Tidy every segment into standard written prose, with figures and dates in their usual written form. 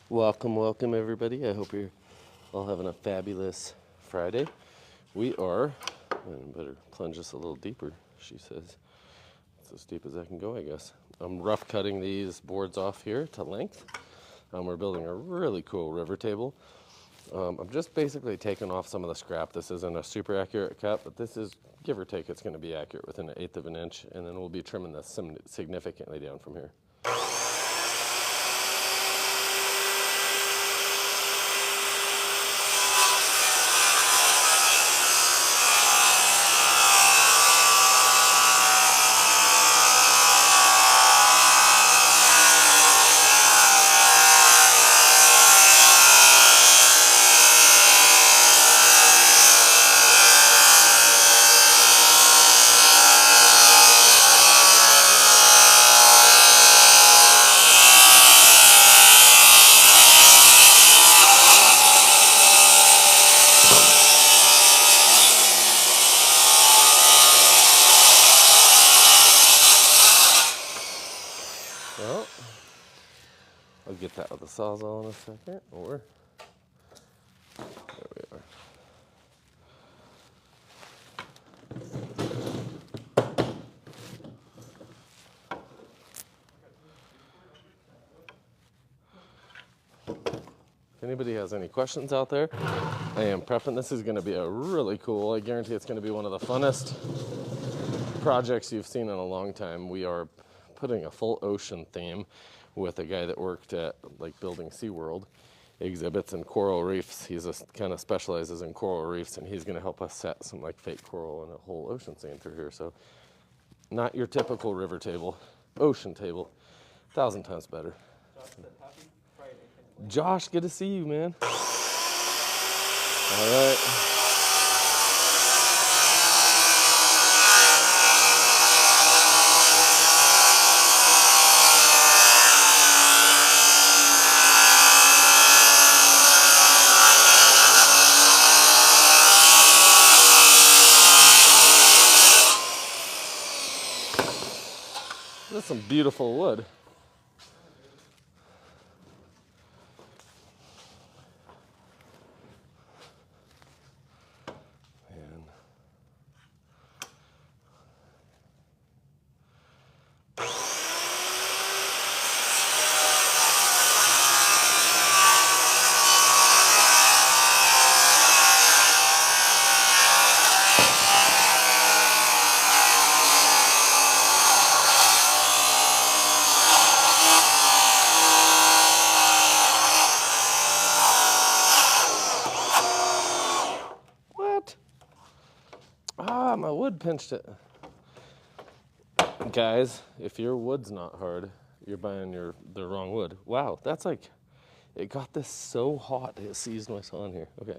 Welcome everybody. I hope you're all having a fabulous Friday. We are, and better plunge this a little deeper, she says. It's as deep as I can go, I guess. I'm rough cutting these boards off here to length. We're building a really cool river table. I'm just basically taking off some of the scrap. This isn't a super accurate cut, but this is, give or take, it's going to be accurate within 1/8 of an inch, and then we'll be trimming this significantly down from here. Well, I'll get that with the Sawzall in a second, or there we are. If anybody has any questions out there, I am prepping. This is going to be a really cool, I guarantee it's going to be one of the funnest projects you've seen in a long time. We are putting a full ocean theme with a guy that worked at like building SeaWorld exhibits and coral reefs. He's kind of specializes in coral reefs, and he's going to help us set some like fake coral and a whole ocean scene through here. So not your typical river table, ocean table, 1,000 times better. Josh said, "Happy Friday." Josh, good to see you, man. All right. That's some beautiful wood. And what? Ah, my wood pinched it. Guys, if your wood's not hard, you're buying the wrong wood. Wow, that's like, it got this so hot it seized my saw in here. Okay.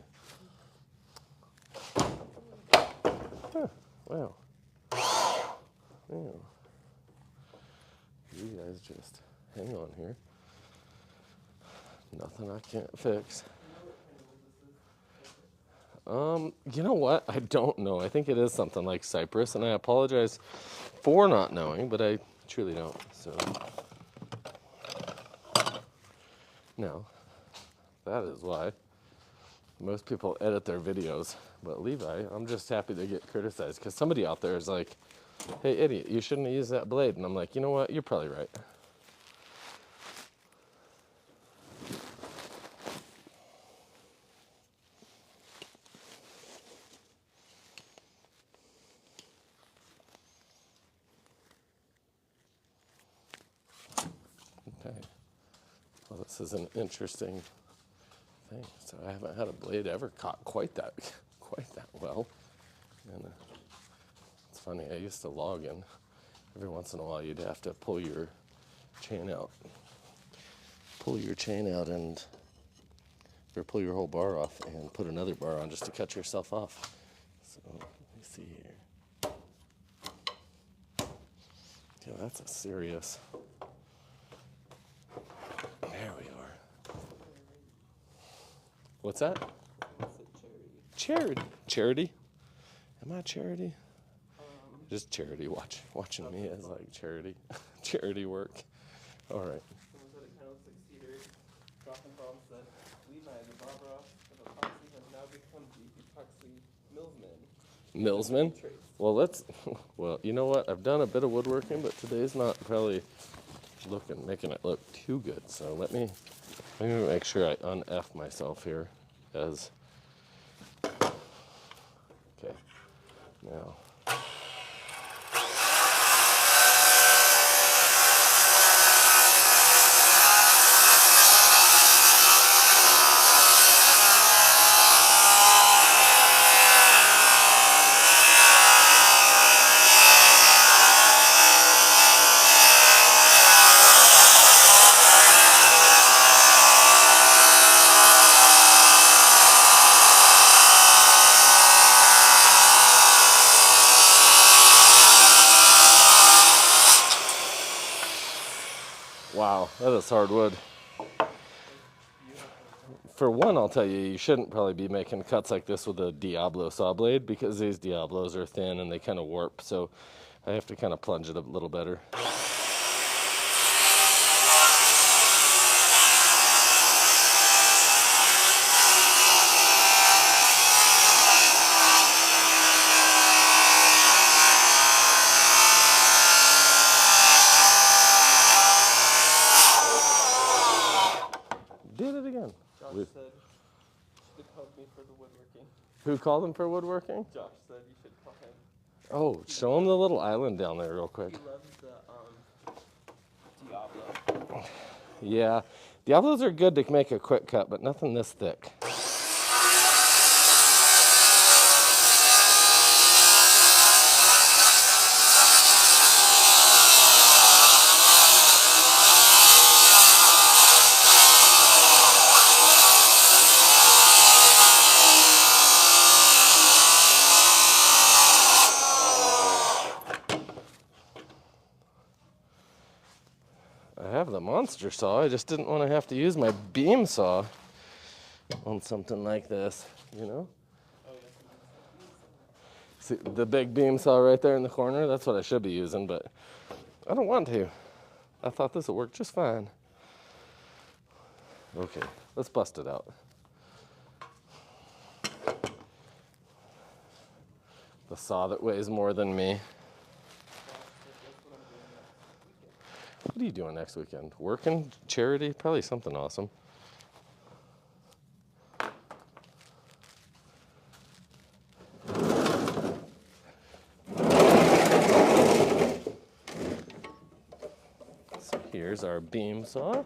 Huh, wow. Yeah. You guys just hang on here. Nothing I can't fix. You know what? I don't know. I think it is something like cypress, and I apologize for not knowing, but I truly don't. So, no, that is why most people edit their videos. But Levi, I'm just happy to get criticized, because somebody out there is like, "Hey, idiot, you shouldn't have used that blade." And I'm like, you know what? You're probably right. Okay. Well, this is an interesting thing. So I haven't had a blade ever caught quite that well. And it's funny, I used to log in. Every once in a while you'd have to pull your chain out. Pull your chain out and, or pull your whole bar off and put another bar on just to cut yourself off. So let me see here. Yeah, that's a serious. There we are. What's that? Charity. Charity? Am I charity? Just charity. Watching me as like charity. Charity work. All right. Josh and Tom said, Levi, the barber of epoxy, has now become the epoxy millsman. Millsman? Trades. Well, well, you know what? I've done a bit of woodworking, but today's not probably making it look too good. So let me make sure I un-F myself here as, okay, now. Wow, that is hardwood. For one, I'll tell you, you shouldn't probably be making cuts like this with a Diablo saw blade because these Diablos are thin and they kind of warp, so I have to kind of plunge it a little better. Did it again. Josh said you should call me for the woodworking. Who called him for woodworking? Josh said you should call him. Oh, show him the little island down there real quick. He loves the Diablo. Yeah, Diablos are good to make a quick cut, but nothing this thick. I have the monster saw, I just didn't want to have to use my beam saw on something like this, you know? See, the big beam saw right there in the corner, that's what I should be using, but I don't want to. I thought this would work just fine. Okay, let's bust it out. The saw that weighs more than me. What are you doing next weekend? Working? Charity? Probably something awesome. So here's our beam saw.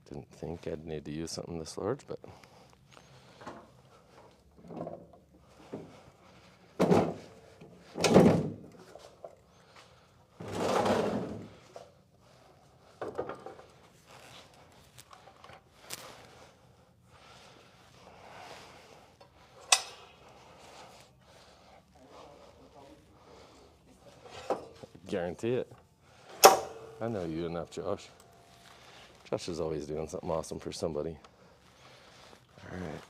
Didn't think I'd need to use something this large, but guarantee it. I know you enough, Josh. Josh is always doing something awesome for somebody. All right.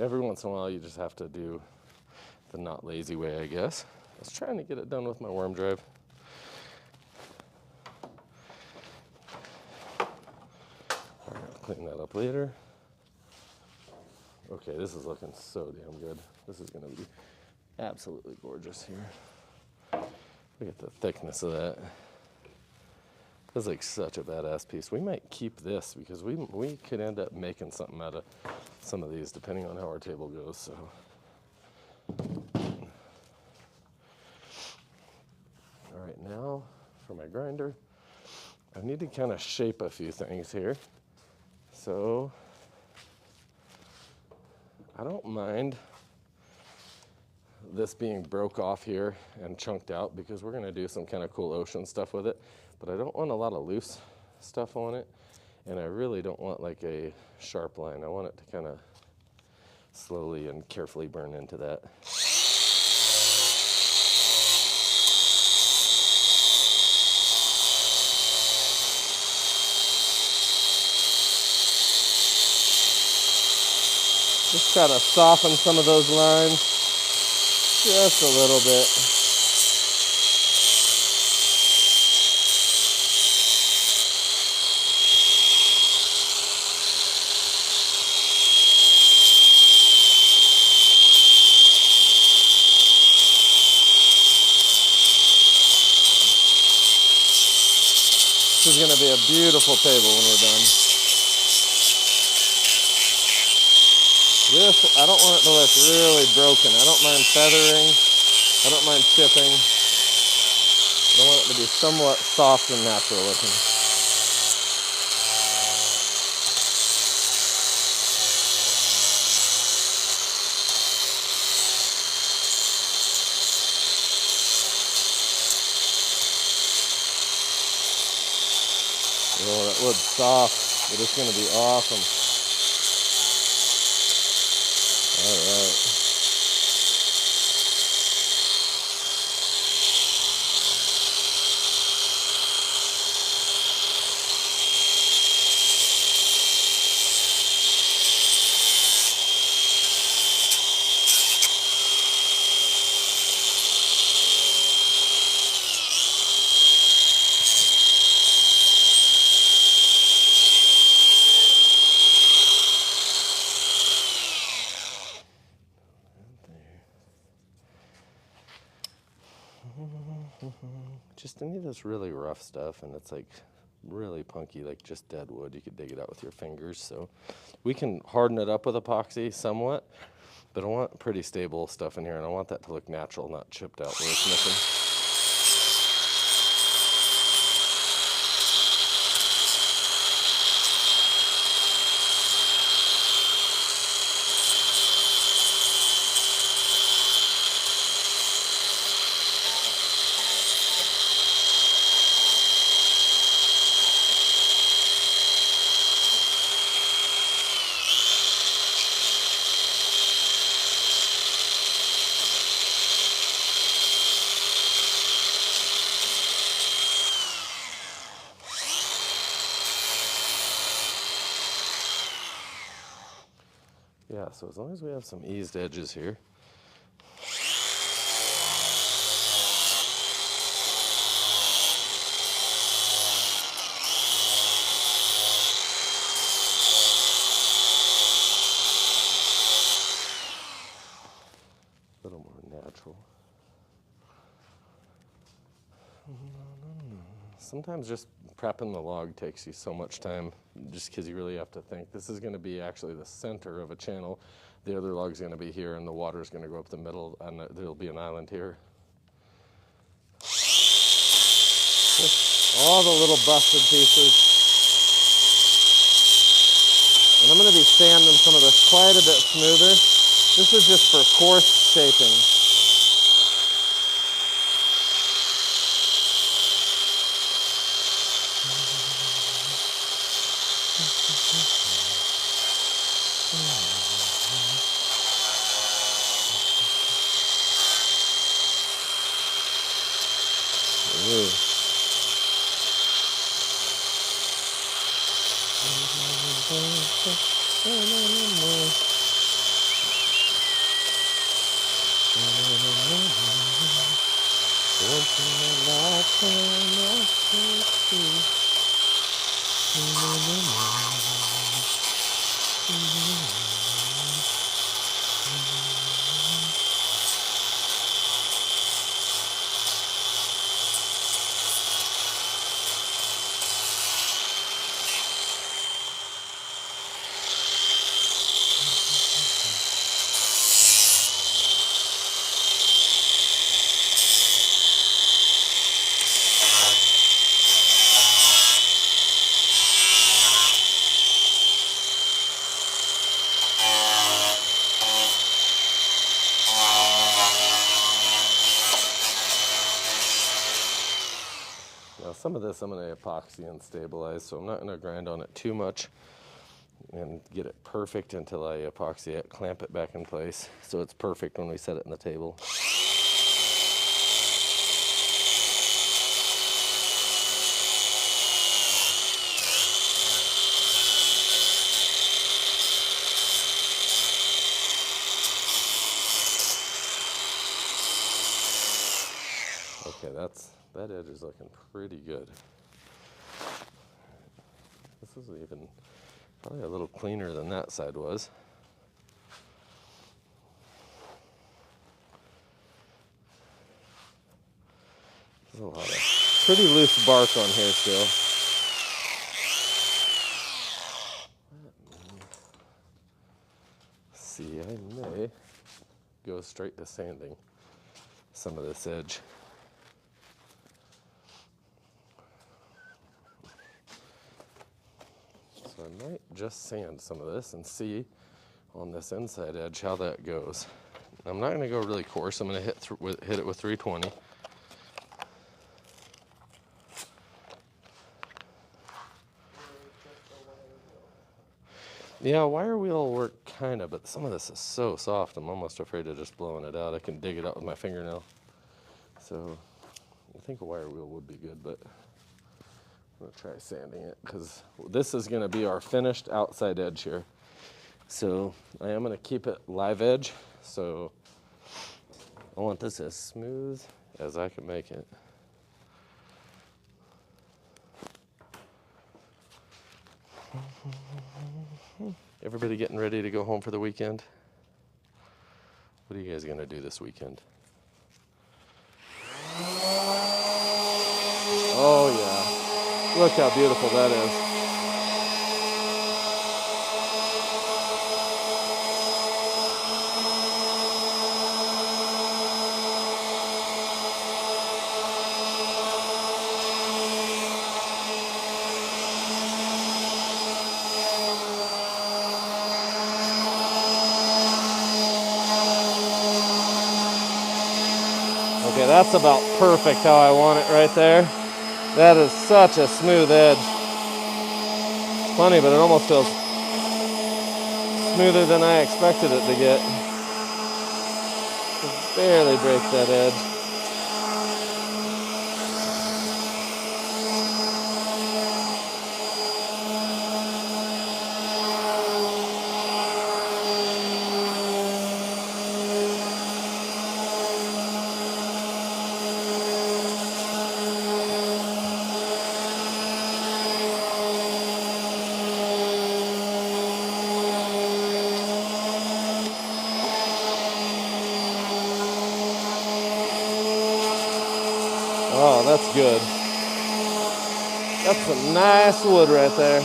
every once in a while you just have to do the not lazy way, I guess. I was trying to get it done with my worm drive. All right, clean that up later. Okay, this is looking so damn good. This is gonna be absolutely gorgeous here. Look at the thickness of that. This is like such a badass piece. We might keep this because we could end up making something out of some of these depending on how our table goes. So. All right, now for my grinder, I need to kind of shape a few things here. So I don't mind this being broke off here and chunked out because we're gonna do some kind of cool ocean stuff with it, but I don't want a lot of loose stuff on it, and I really don't want like a sharp line. I want it to kind of slowly and carefully burn into that. Just try to soften some of those lines just a little bit. This is going to be a beautiful table when we're done. This, I don't want it to look really broken. I don't mind feathering. I don't mind chipping. I want it to be somewhat soft and natural looking. Oh, that wood's soft, but it's going to be awesome. All right. Just any of this really rough stuff, and it's like really punky, like just dead wood. You could dig it out with your fingers. So we can harden it up with epoxy somewhat, but I want pretty stable stuff in here, and I want that to look natural, not chipped out where it's missing. Yeah, so as long as we have some eased edges here. A little more natural. Sometimes just prepping the log takes you so much time just because you really have to think. This is going to be actually the center of a channel. The other log's going to be here, and the water's going to go up the middle, and there'll be an island here. Just all the little busted pieces. And I'm going to be sanding some of this quite a bit smoother. This is just for coarse shaping. Now some of this I'm going to epoxy and stabilize, so I'm not going to grind on it too much and get it perfect until I epoxy it, clamp it back in place so it's perfect when we set it on the table. Okay, that edge is looking pretty good. This is even probably a little cleaner than that side was. There's a lot of pretty loose bark on here still. See, I may go straight to sanding some of this edge. So I might just sand some of this and see on this inside edge how that goes. I'm not going to go really coarse. I'm going to hit it with 320. Yeah, wire wheel will work kind of, but some of this is so soft I'm almost afraid of just blowing it out. I can dig it out with my fingernail. So I think a wire wheel would be good, but I'm going to try sanding it because this is going to be our finished outside edge here. So I am going to keep it live edge, so I want this as smooth as I can make it. Everybody getting ready to go home for the weekend? What are you guys going to do this weekend? Oh yeah, look how beautiful that is. Okay, that's about perfect how I want it right there. That is such a smooth edge. It's funny, but it almost feels smoother than I expected it to get. Just barely break that edge. Oh, that's good. That's some nice wood right there.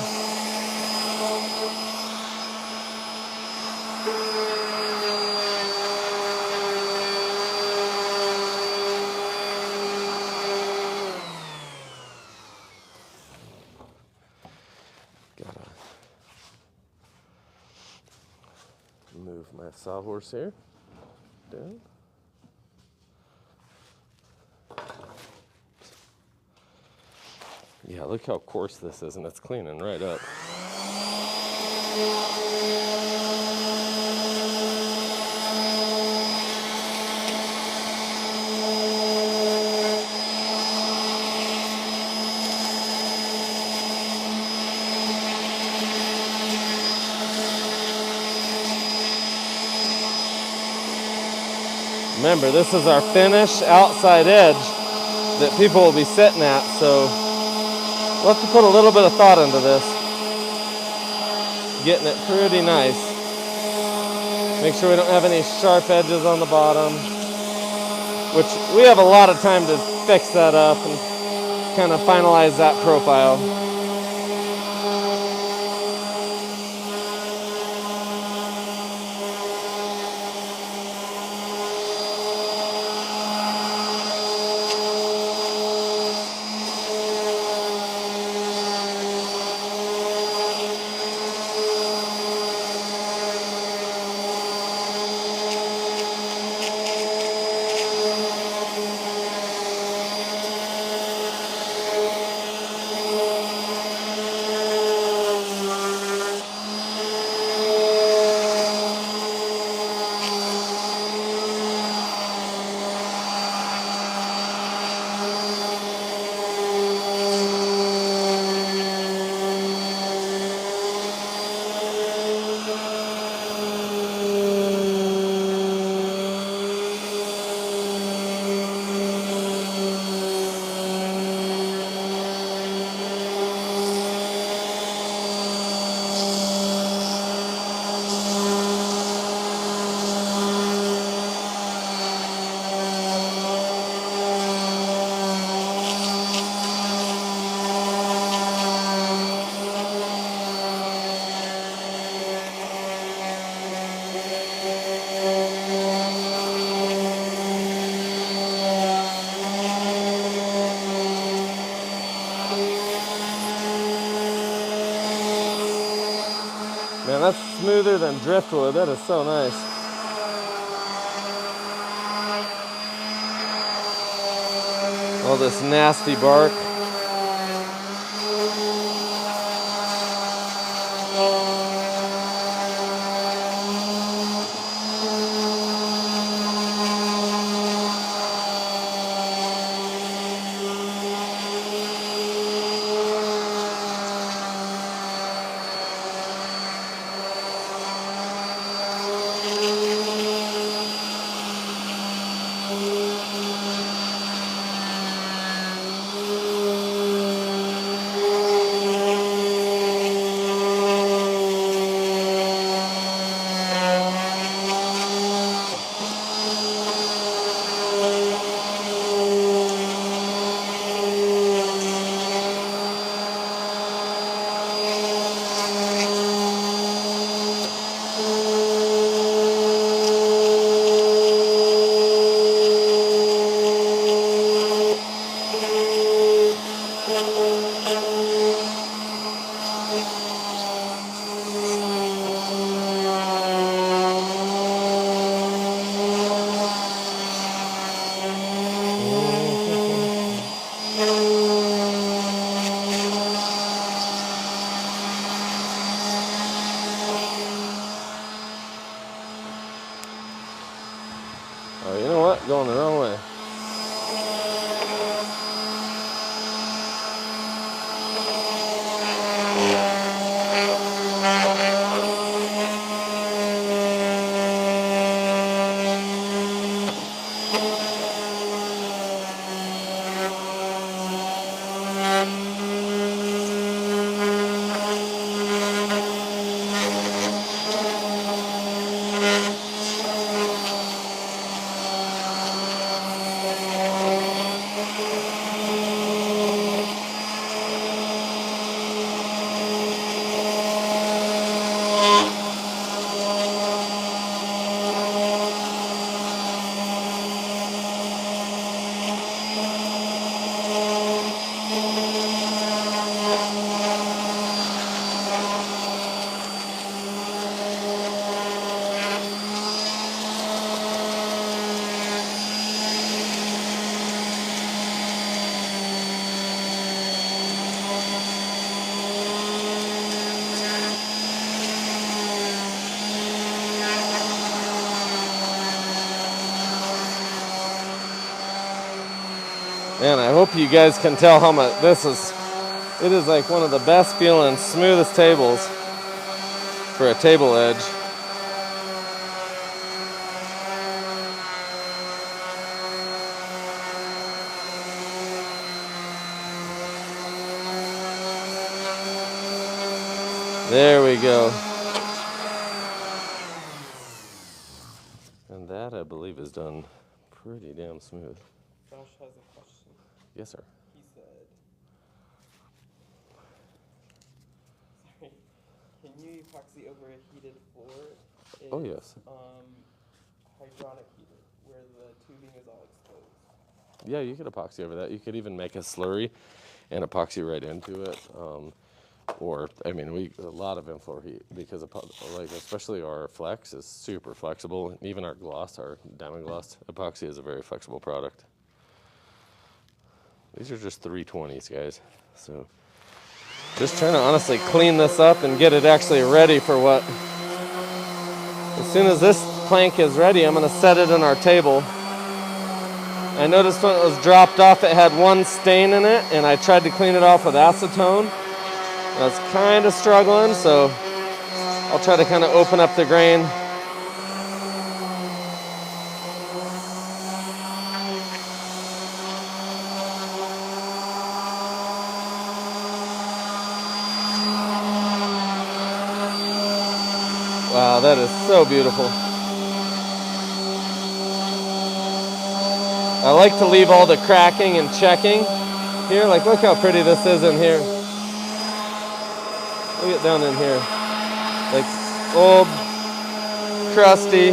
Gotta move my sawhorse here down. Yeah, look how coarse this is, and it's cleaning right up. Remember, this is our finished outside edge. that people will be sitting at, so we'll have to put a little bit of thought into this. Getting it pretty nice. Make sure we don't have any sharp edges on the bottom, which we have a lot of time to fix that up and kind of finalize that profile. Man, that's smoother than driftwood. That is so nice. All this nasty bark. Oh, you know what? Going the wrong way. Man, I hope you guys can tell how much this is. It is like one of the best feeling, smoothest tables for a table edge. There we go. And that, I believe, is done pretty damn smooth. Josh has a question. Yes, sir. He said, sorry, can you epoxy over a heated floor? Oh, yes. Hydronic heater, where the tubing is all exposed. Yeah, you could epoxy over that. You could even make a slurry and epoxy right into it. Or, I mean, a lot of in-floor heat because like especially our flex is super flexible. Even our gloss, our diamond gloss epoxy is a very flexible product. These are just 320s, guys. So just trying to honestly clean this up and get it actually ready for what. As soon as this plank is ready, I'm gonna set it in our table. I noticed when it was dropped off, it had one stain in it, and I tried to clean it off with acetone. I was kind of struggling, so I'll try to kind of open up the grain. Wow, that is so beautiful. I like to leave all the cracking and checking here. Like, look how pretty this is in here. Look at down in here. Like, old, crusty.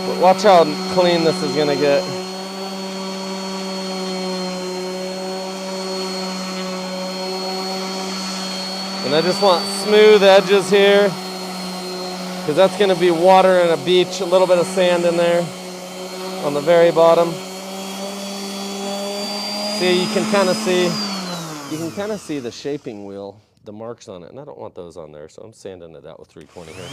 But watch how clean this is gonna get. And I just want smooth edges here, because that's gonna be water and a beach, a little bit of sand in there on the very bottom. See, you can kind of see the shaping wheel, the marks on it, and I don't want those on there, so I'm sanding it out with 320 here.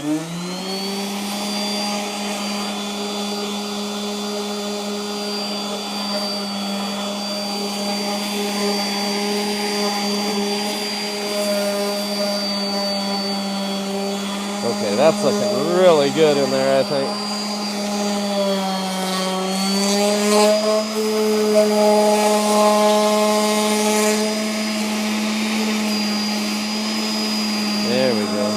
Okay, that's looking really good in there, I think. There we go.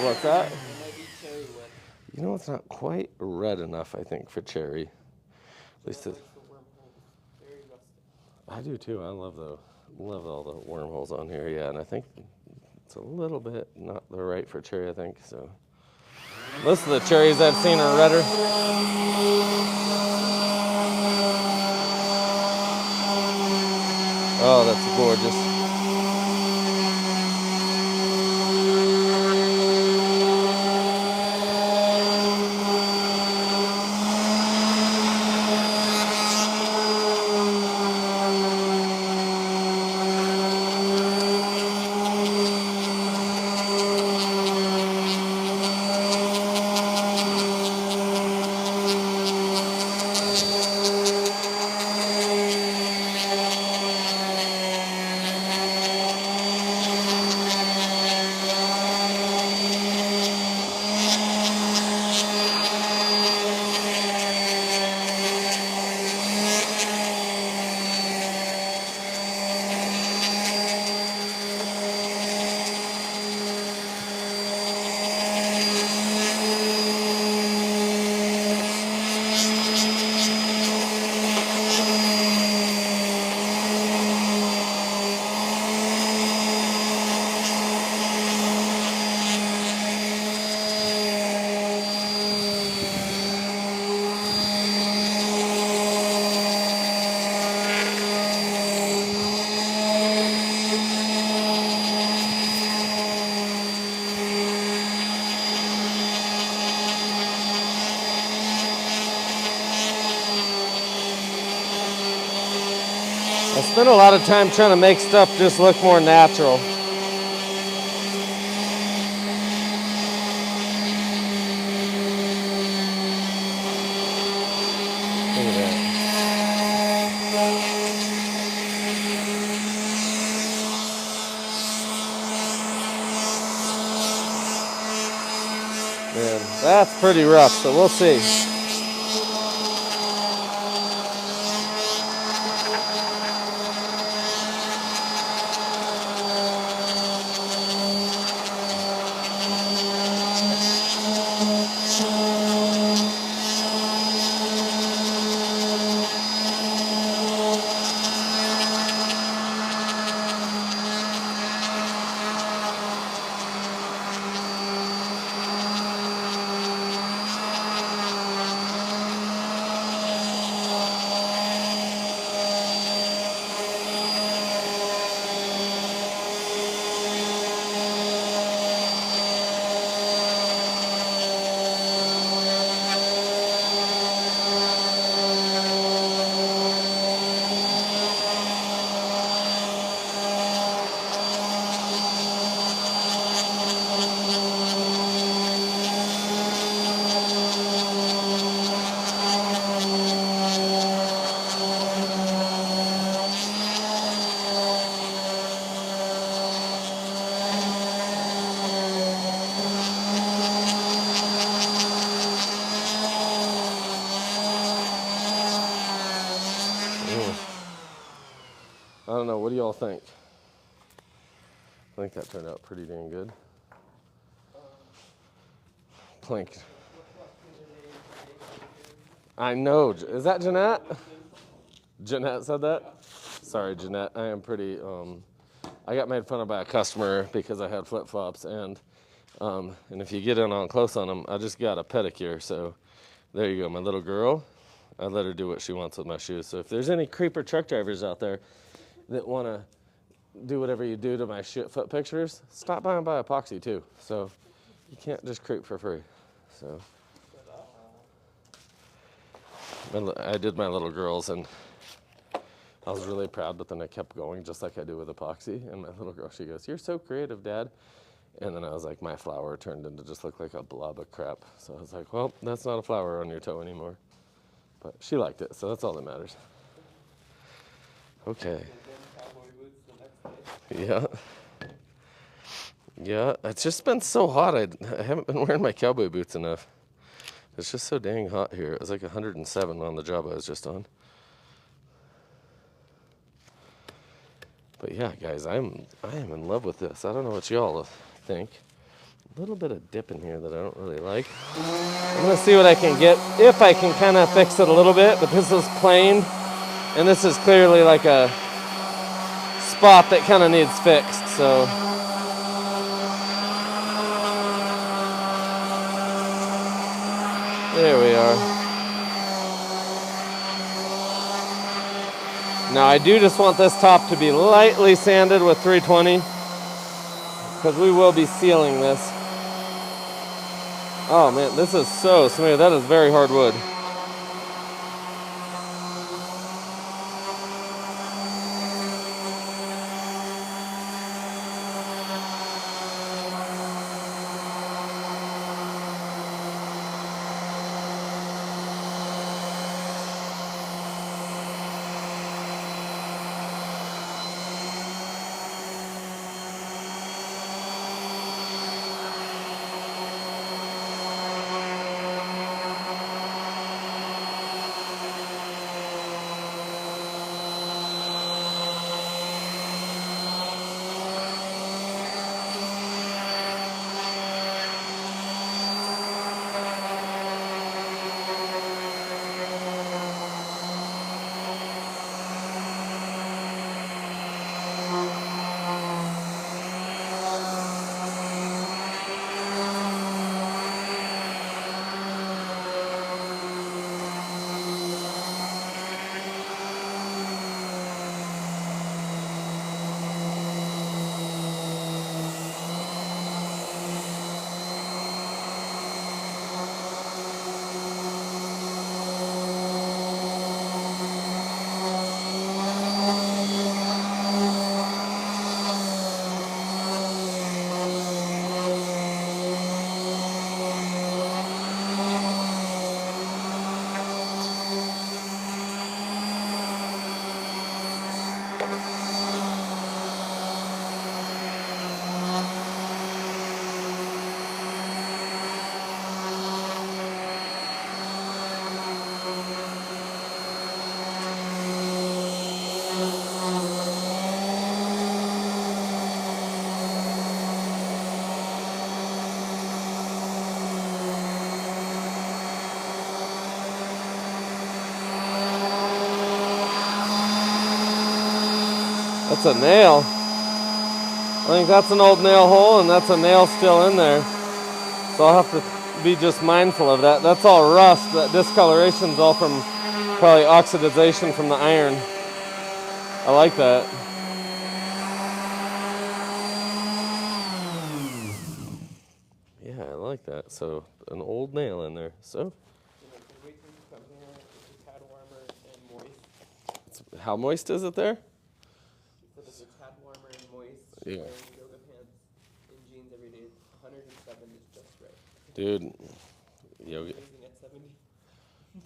What's that? You know, it's not quite red enough, I think, for cherry. At least it. I do too. I love all the wormholes on here. Yeah, and I think it's a little bit not the right for cherry, I think. So most of the cherries I've seen are redder. Oh, that's gorgeous. I spend a lot of time trying to make stuff just look more natural. Look at that. Man, that's pretty rough, so we'll see. I don't know, what do y'all think? I think that turned out pretty dang good. Plank. I know. Is that Jeanette? Jeanette said that? Sorry, Jeanette. I am pretty, I got made fun of by a customer because I had flip-flops, and if you get in on close on them, I just got a pedicure, so there you go. My little girl, I let her do what she wants with my shoes. So if there's any creeper truck drivers out there that want to do whatever you do to my foot pictures, stop by and buy epoxy too. So you can't just creep for free. So I did my little girls, and I was really proud, but then I kept going just like I do with epoxy. And my little girl, she goes, "You're so creative, Dad." And then I was like, my flower turned into just look like a blob of crap. So I was like, well, that's not a flower on your toe anymore. But she liked it, so that's all that matters. Okay. Yeah. Yeah, it's just been so hot. I haven't been wearing my cowboy boots enough. It's just so dang hot here. It was like 107 on the job I was just on. But yeah, guys, I am in love with this. I don't know what y'all think. A little bit of dip in here that I don't really like. I'm gonna see what I can get, if I can kind of fix it a little bit, but this is planed, and this is clearly like a spot that kind of needs fixed, so. There we are. Now I do just want this top to be lightly sanded with 320, because we will be sealing this. Oh man, this is so smooth. That is very hard wood. That's a nail. I think that's an old nail hole, and that's a nail still in there. So I'll have to be just mindful of that. That's all rust. That discoloration's all from probably oxidization from the iron. I like that. Yeah, I like that. So an old nail in there. So You know, the wait till you come here, it's a tad warmer and moist. how moist is it there? So it's a tad warmer and moist. Yeah. Wearing yoga pants and jeans every day. 107 is just right. Dude, yoga. Freezing at 70.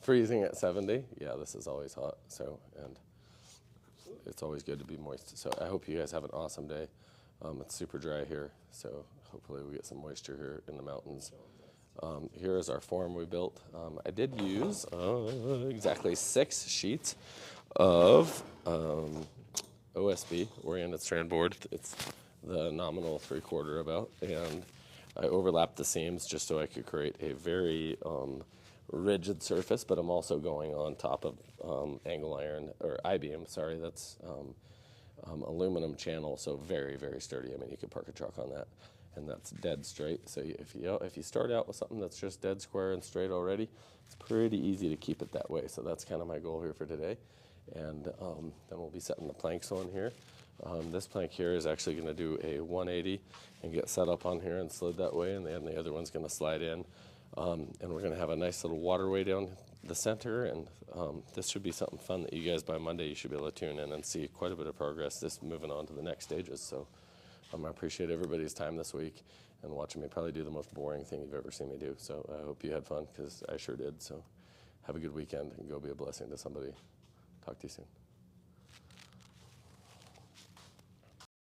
Freezing at 70. Yeah, this is always hot. So, and it's always good to be moist. So I hope you guys have an awesome day. It's super dry here, so hopefully we get some moisture here in the mountains. Here is our form we built. I did use exactly 6 sheets of OSB, oriented strand board. It's the nominal 3/4 about, and I overlapped the seams just so I could create a very rigid surface, but I'm also going on top of angle iron, or I-beam, sorry, that's aluminum channel, so very, very sturdy. I mean, you could park a truck on that, and that's dead straight. So if you start out with something that's just dead square and straight already, it's pretty easy to keep it that way. So that's kind of my goal here for today. And then we'll be setting the planks on here. This plank here is actually going to do a 180 and get set up on here and slid that way, and then the other one's going to slide in. And we're going to have a nice little waterway down the center, and this should be something fun that you guys by Monday you should be able to tune in and see quite a bit of progress just moving on to the next stages. So I appreciate everybody's time this week and watching me probably do the most boring thing you've ever seen me do. So I hope you had fun, because I sure did. So have a good weekend and go be a blessing to somebody. Talk to you soon.